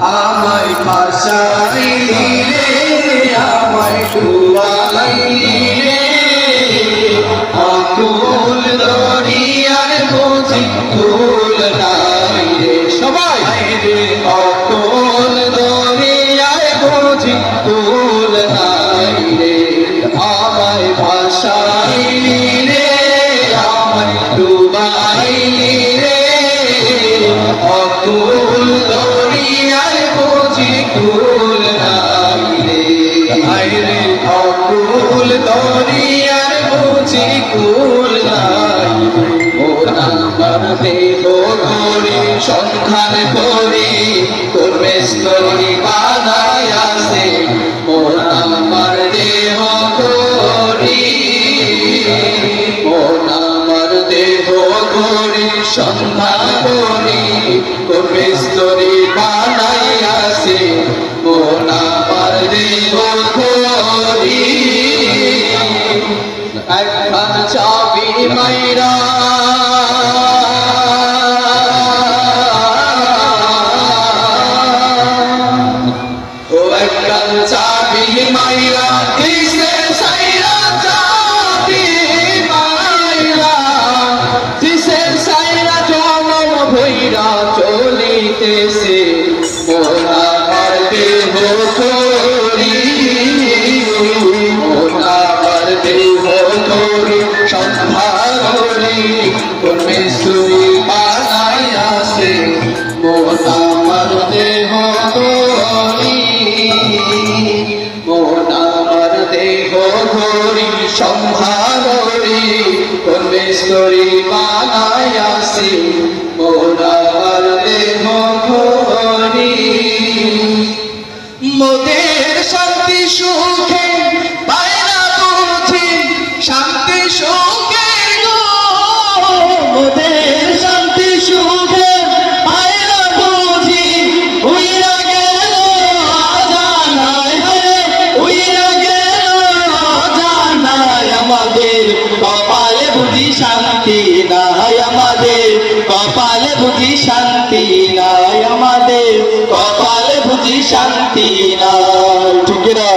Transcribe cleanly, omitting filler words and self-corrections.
আমায় ফাঁসাইলি রে, আমায় ডুবাইলি রে, অকুল দরিয়ার বুঝি কুল নাই রে। সবাই রে, অকুল দরিয়ার বুঝি কুল নাই রে, আমায় ফাঁসাইলি রে, আমায় ডুবাইলি রে, অকুল দরিয়ার বুঝি কুল নাই রে। আইরে অকুল দরিয়ার বুঝি কুল নাই রে। ওরা আমার দেহ করি সন্ধান করি করবে স্তরি বানায় আসে, ওরা আমার দেহ করি, ওরা আমার দেহ করি সন্ধান করি করবে স্তরি বানায় আসে, ওরা আমার দেহ করি। একখান চাবি মাইরা ও একখান চাবি মাইরা দিছে সাইরা, চাবি মাইরা দিছে সাইরা, জনম ভৈরা চলিতেছে মোরা আমার দেহ করি, মোরা আমার দেহ করি সন্ধারি করবে সুরি বানাই আসে, মোরা আমার দেহ করি, মোরা আমার দেহ করি সন্ধারি করবে সুরি বানাই আসে, মোরা আমার দেহ করি। মোদের শান্তি সুখে পায় না বুঝি, শান্তি সুখে গো মোদের শান্তি সুখে পায় না বুঝি, উইরা গেল জানায় হরে, উইরা গেল জানায়, আমাদের কপালে বুঝি শান্তি নাই, আমাদের কপালে বুঝি শান্তি নাই, আমাদের কপালে বুঝি শান্তি নাই। ঠিক না?